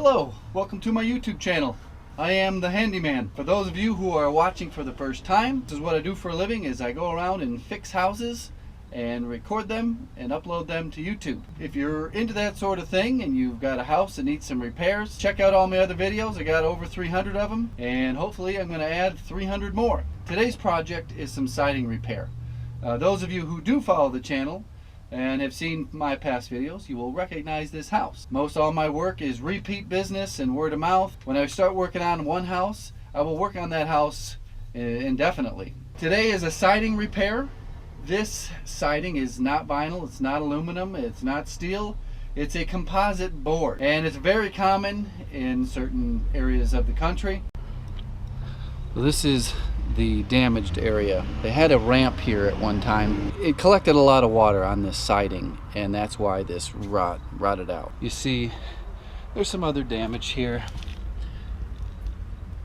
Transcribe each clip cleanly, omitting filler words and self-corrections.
Hello, welcome to my YouTube channel. I am the Handyman. For those of you who are watching for the first time, this is what I do for a living. Is I go around and fix houses and record them and upload them to YouTube. If you're into that sort of thing and you've got a house that needs some repairs, check out all my other videos. I got over 300 of them, and hopefully I'm going to add 300 more. Today's project is some siding repair. Those of you who do follow the channel and have seen my past videos, you will recognize this house. Most all my work is repeat business and word of mouth. When I start working on one house, I will work on that house indefinitely. Today is a siding repair. This siding is not vinyl, it's not aluminum, it's not steel, it's a composite board, and it's very common in certain areas of the country. This is the damaged area. They had a ramp here at one time. It collected a lot of water on this siding, and that's why this rotted out. You see there's some other damage here,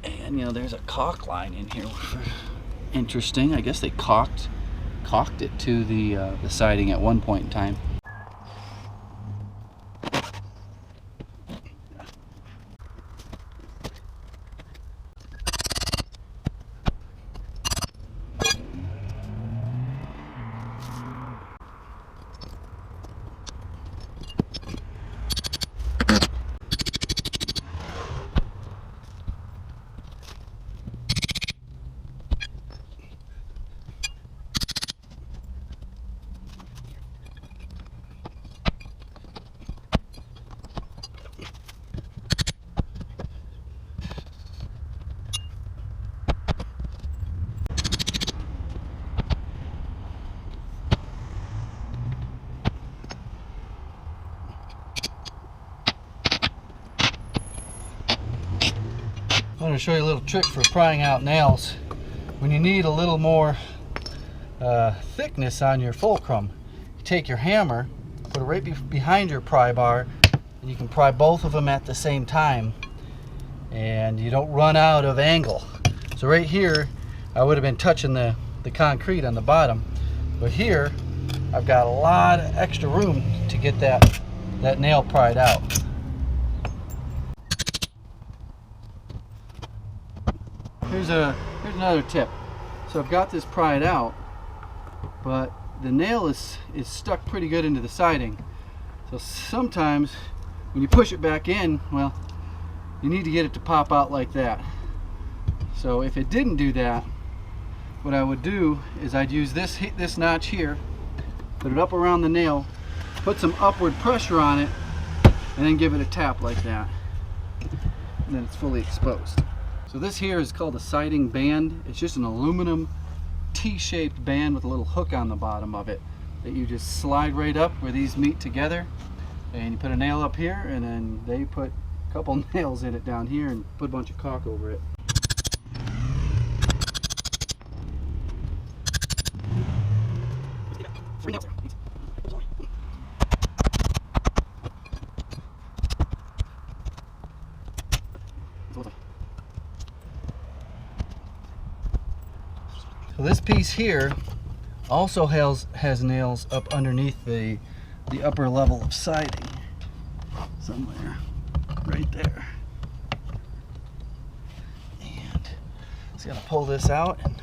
and you know, there's a caulk line in here. Interesting. I guess they caulked it to the siding at one point in time. I'm going to show you a little trick for prying out nails. When you need a little more thickness on your fulcrum, you take your hammer, put it right behind your pry bar, and you can pry both of them at the same time, and you don't run out of angle. So right here I would have been touching the concrete on the bottom, but here I've got a lot of extra room to get that nail pried out. Here's another tip. So I've got this pried out, but the nail is stuck pretty good into the siding. So sometimes when you push it back in, well, you need to get it to pop out like that. So if it didn't do that, what I would do is I'd use this notch here, put it up around the nail, put some upward pressure on it, and then give it a tap like that. And then it's fully exposed. So this here is called a siding band. It's just an aluminum T-shaped band with a little hook on the bottom of it that you just slide right up where these meet together, and you put a nail up here, and then they put a couple nails in it down here and put a bunch of caulk over it. So this piece here also has nails up underneath the upper level of siding, somewhere right there. And just gotta pull this out and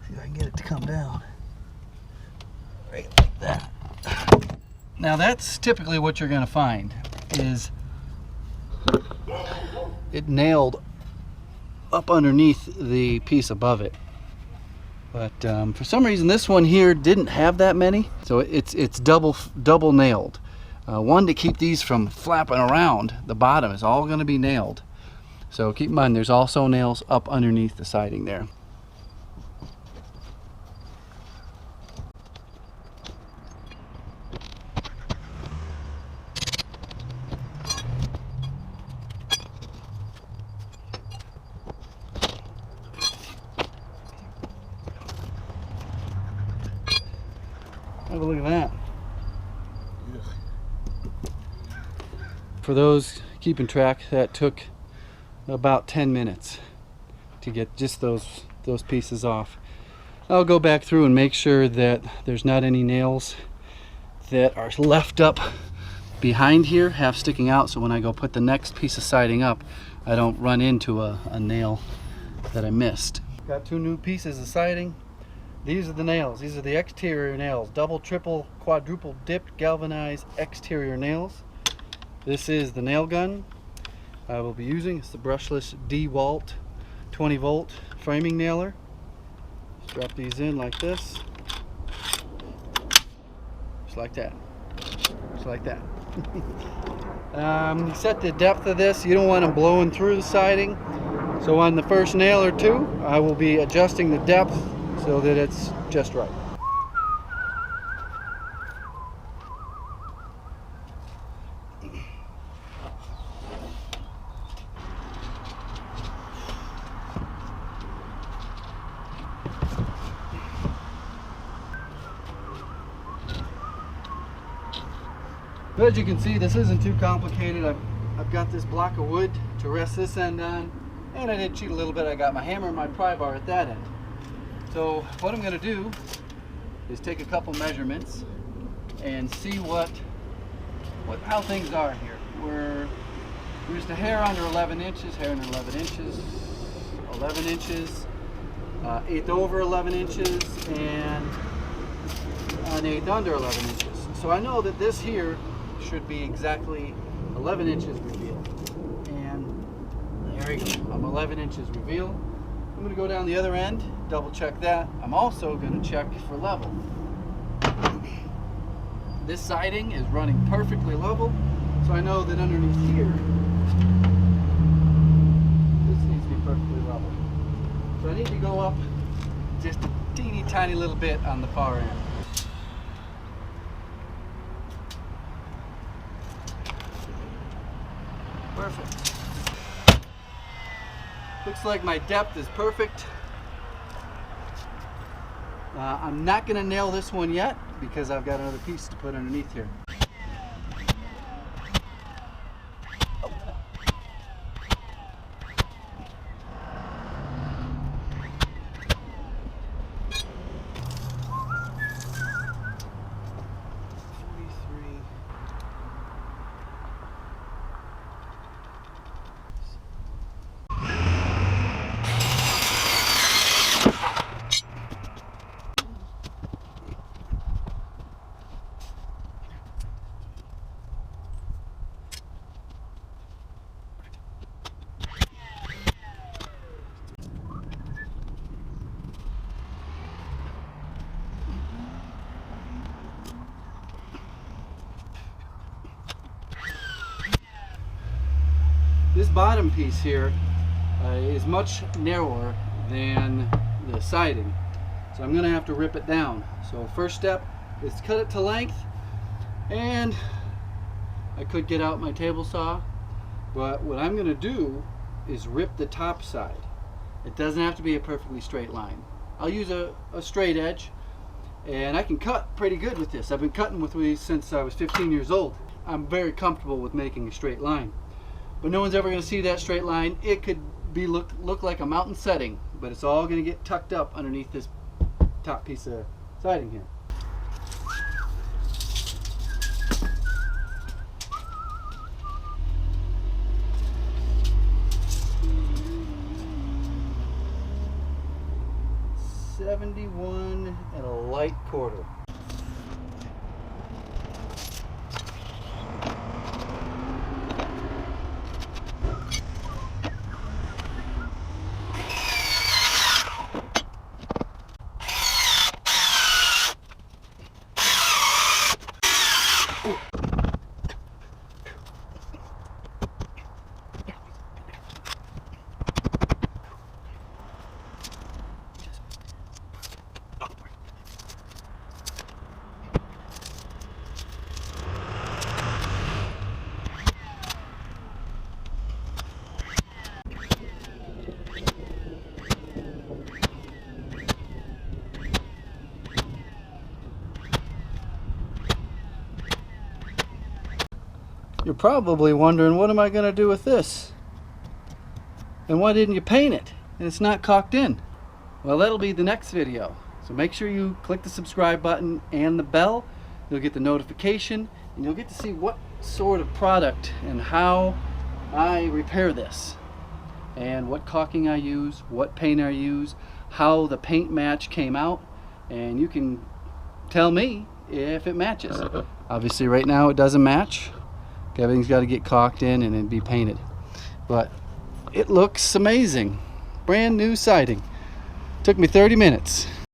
see if I can get it to come down right like that. Now that's typically what you're gonna find, is it nailed up underneath the piece above it. But for some reason this one here didn't have that many, so it's double nailed. One, to keep these from flapping around, the bottom is all going to be nailed. So keep in mind there's also nails up underneath the siding there. Have a look at that. For those keeping track, that took about 10 minutes to get just those pieces off. I'll go back through and make sure that there's not any nails that are left up behind here, half sticking out, so when I go put the next piece of siding up, I don't run into a nail that I missed. Got 2 new pieces of siding. These are the nails. These are the exterior nails. Double, triple, quadruple dipped galvanized exterior nails. This is the nail gun I will be using. It's the brushless DeWalt 20 volt framing nailer. Just drop these in like this. Just like that. Just like that. Set the depth of this. You don't want them blowing through the siding. So on the first nail or two, I will be adjusting the depth so that it's just right. But as you can see, this isn't too complicated. I've got this block of wood to rest this end on, and I did cheat a little bit. I got my hammer and my pry bar at that end. So what I'm going to do is take a couple measurements and see how things are here. We're just a hair under 11 inches, hair under 11 inches, 11 inches, 1/8 over 11 inches, and an 1/8 under 11 inches. So I know that this here should be exactly 11 inches reveal. And there we go. I'm 11 inches reveal. I'm going to go down the other end, double check that. I'm also going to check for level. This siding is running perfectly level, so I know that underneath here, this needs to be perfectly level. So I need to go up just a teeny tiny little bit on the far end. Perfect. Looks like my depth is perfect. I'm not going to nail this one yet because I've got another piece to put underneath here. This bottom piece here is much narrower than the siding, so I'm going to have to rip it down. So first step is to cut it to length, and I could get out my table saw, but what I'm going to do is rip the top side. It doesn't have to be a perfectly straight line. I'll use a straight edge, and I can cut pretty good with this. I've been cutting with these since I was 15 years old. I'm very comfortable with making a straight line. But no one's ever going to see that straight line. It could be look like a mountain setting, but it's all going to get tucked up underneath this top piece of siding here. $71 and a light quarter. You're probably wondering, what am I going to do with this? And why didn't you paint it? And it's not caulked in. Well, that'll be the next video. So make sure you click the subscribe button and the bell. You'll get the notification, and you'll get to see what sort of product and how I repair this, and what caulking I use, what paint I use, how the paint match came out, and you can tell me if it matches. Obviously right now it doesn't match. Everything's got to get caulked in and then be painted, but it looks amazing. Brand new siding. Took me 30 minutes.